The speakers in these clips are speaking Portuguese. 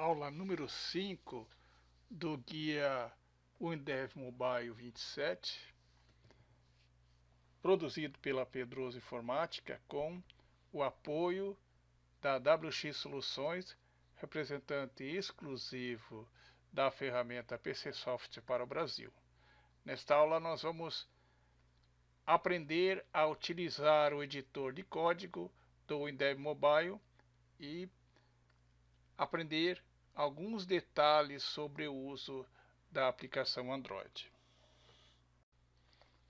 aula número 5 do guia Windev Mobile 27, produzido pela Pedroso Informática com o apoio da WX Soluções, representante exclusivo da ferramenta PCsoft para o Brasil. Nesta aula nós vamos aprender a utilizar o editor de código do Windev Mobile e aprender alguns detalhes sobre o uso da aplicação Android.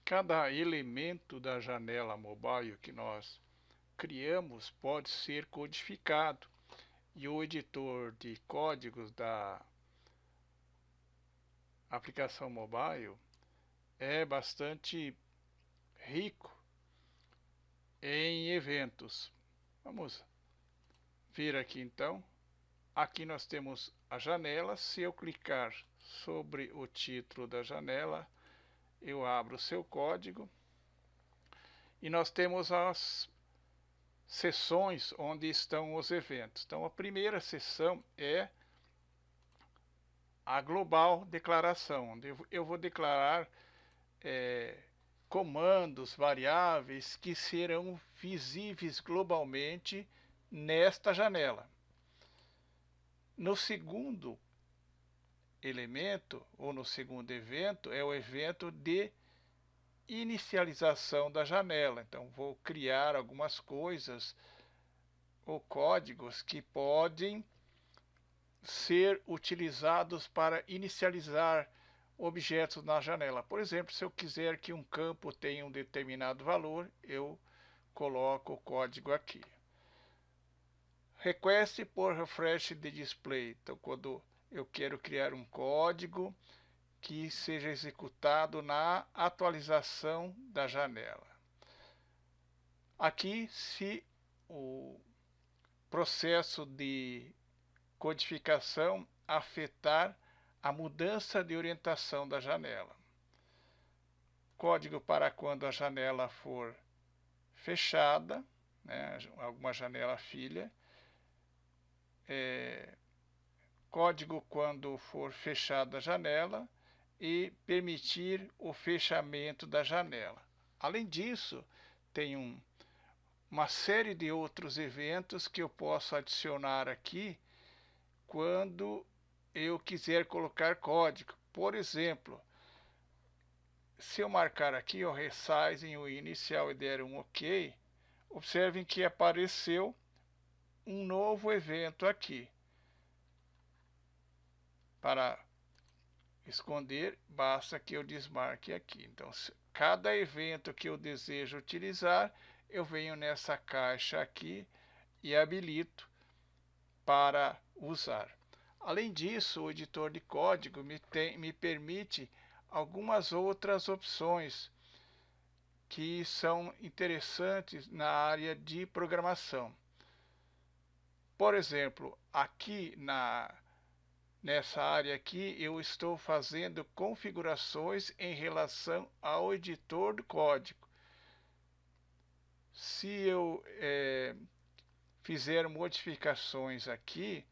Cada elemento da janela mobile que nós criamos pode ser codificado e o editor de códigos da aplicação mobile é bastante rico em eventos. Vamos ver aqui então. Aqui nós temos a janela. Se eu clicar sobre o título da janela, eu abro o seu código e nós temos as seções onde estão os eventos. Então a primeira seção é a global declaração, onde eu vou declarar comandos, variáveis que serão visíveis globalmente nesta janela. No segundo elemento, ou no segundo evento, é o evento de inicialização da janela. Então vou criar algumas coisas ou códigos que podem ser utilizados para inicializar objetos na janela. Por exemplo, se eu quiser que um campo tenha um determinado valor, eu coloco o código aqui. Request por refresh de display. Então, quando eu quero criar um código que seja executado na atualização da janela. Aqui, se o processo de codificação afetar a mudança de orientação da janela. Código para quando a janela for fechada, né, alguma janela filha. Código quando for fechada a janela e permitir o fechamento da janela. Além disso, tem uma série de outros eventos que eu posso adicionar aqui quando eu quiser colocar código. Por exemplo, se eu marcar aqui o resizing o inicial e der um OK, observem que apareceu um novo evento aqui. Para esconder, basta que eu desmarque aqui. Então, cada evento que eu desejo utilizar, eu venho nessa caixa aqui e habilito para usar. Além disso, o editor de código me permite algumas outras opções que são interessantes na área de programação. Por exemplo, aqui nessa área aqui, eu estou fazendo configurações em relação ao editor do código. Se eu fizer modificações aqui,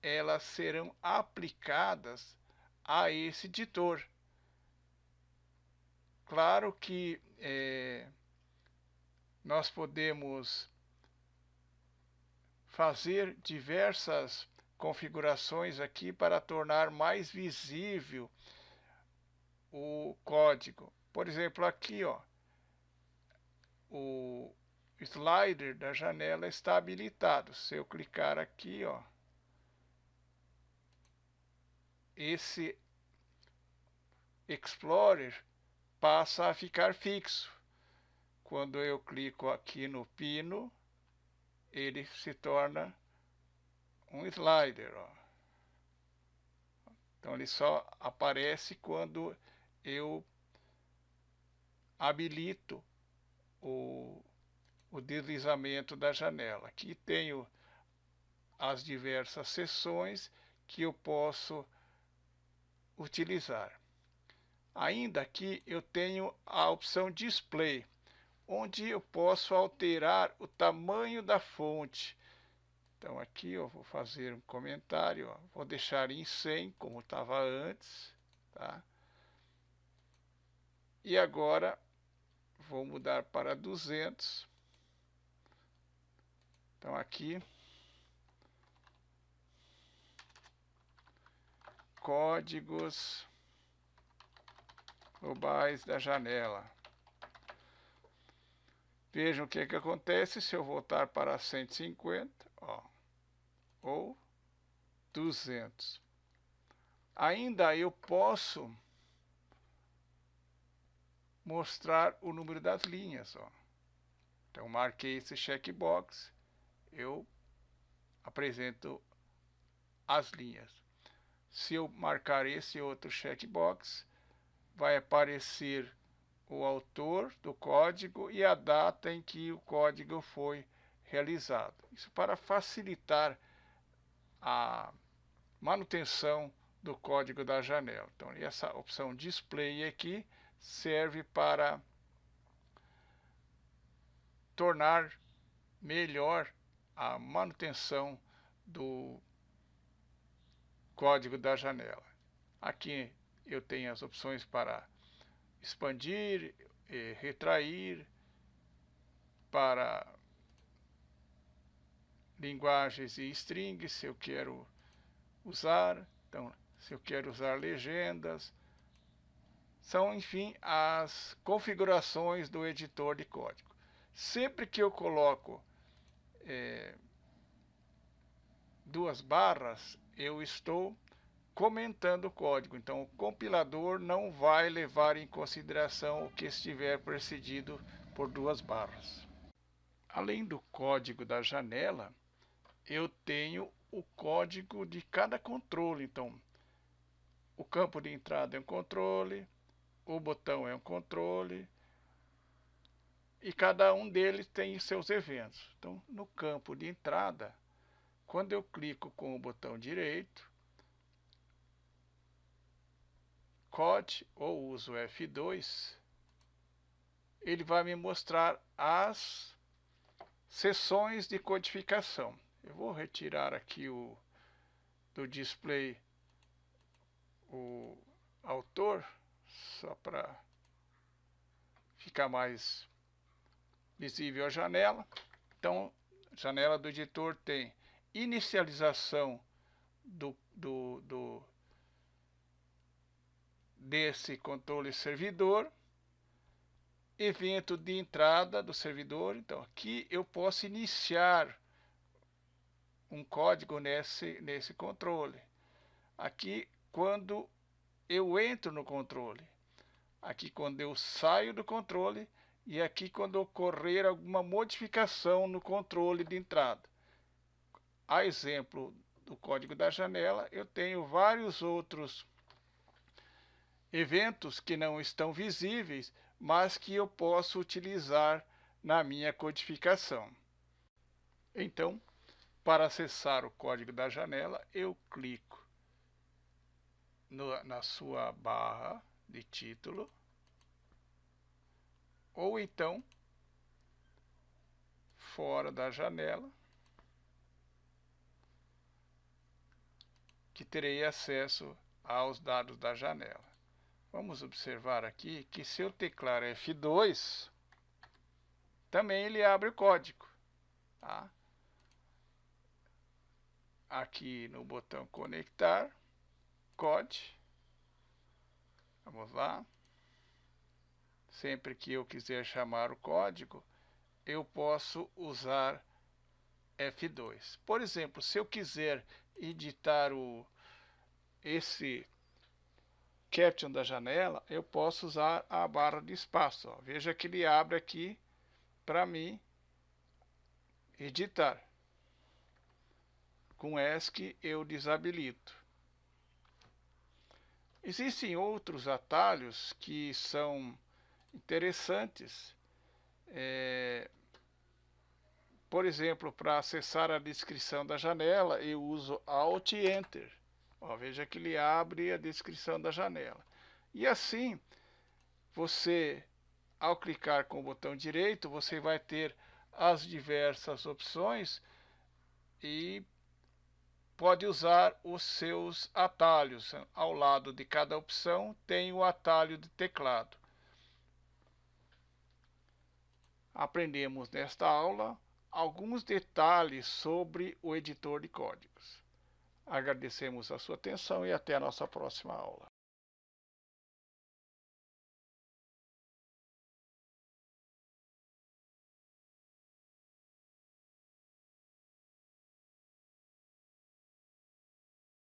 elas serão aplicadas a esse editor. Claro que nós podemos fazer diversas configurações aqui para tornar mais visível o código. Por exemplo, aqui, ó, o slider da janela está habilitado. Se eu clicar aqui, ó, esse Explorer passa a ficar fixo. Quando eu clico aqui no pino, ele se torna um slider, ó. Então ele só aparece quando eu habilito o deslizamento da janela. Aqui tenho as diversas seções que eu posso utilizar. Ainda aqui eu tenho a opção Display, onde eu posso alterar o tamanho da fonte. Então aqui eu vou fazer um comentário, ó. Vou deixar em 100 como estava antes, tá? E agora vou mudar para 200. Então aqui, códigos globais da janela. Vejam o que acontece se eu voltar para 150, ó, ou 200. Ainda eu posso mostrar o número das linhas, ó. Então marquei esse checkbox, eu apresento as linhas. Se eu marcar esse outro checkbox, vai aparecer o autor do código e a data em que o código foi realizado. Isso para facilitar a manutenção do código da janela. Então, essa opção display aqui serve para tornar melhor a manutenção do código da janela. Aqui eu tenho as opções para expandir, retrair, para linguagens e strings, se eu quero usar. Então, se eu quero usar legendas, são, enfim, as configurações do editor de código. Sempre que eu coloco duas barras, eu estou comentando o código. Então, o compilador não vai levar em consideração o que estiver precedido por duas barras. Além do código da janela, eu tenho o código de cada controle. Então, o campo de entrada é um controle, o botão é um controle, e cada um deles tem seus eventos. Então, no campo de entrada, quando eu clico com o botão direito, COD, ou uso F2, ele vai me mostrar as seções de codificação. Eu vou retirar aqui do display o autor, só para ficar mais visível a janela. Então, a janela do editor tem inicialização desse controle servidor, evento de entrada do servidor. Então, aqui eu posso iniciar um código nesse controle. Aqui, quando eu entro no controle. Aqui, quando eu saio do controle. E aqui, quando ocorrer alguma modificação no controle de entrada. A exemplo do código da janela, eu tenho vários outros eventos que não estão visíveis, mas que eu posso utilizar na minha codificação. Então, para acessar o código da janela, eu clico na sua barra de título, ou então fora da janela, que terei acesso aos dados da janela. Vamos observar aqui que se eu teclar F2, também ele abre o código. Tá? Aqui no botão conectar, COD. Vamos lá. Sempre que eu quiser chamar o código, eu posso usar F2. Por exemplo, se eu quiser editar esse caption da janela, eu posso usar a barra de espaço. Ó. Veja que ele abre aqui para mim editar. Com ESC eu desabilito. Existem outros atalhos que são interessantes. Por exemplo, para acessar a descrição da janela, eu uso Alt e Enter. Ó, veja que ele abre a descrição da janela. E assim, você, ao clicar com o botão direito, você vai ter as diversas opções e pode usar os seus atalhos. Ao lado de cada opção tem o atalho de teclado. Aprendemos nesta aula alguns detalhes sobre o editor de códigos. Agradecemos a sua atenção e até a nossa próxima aula.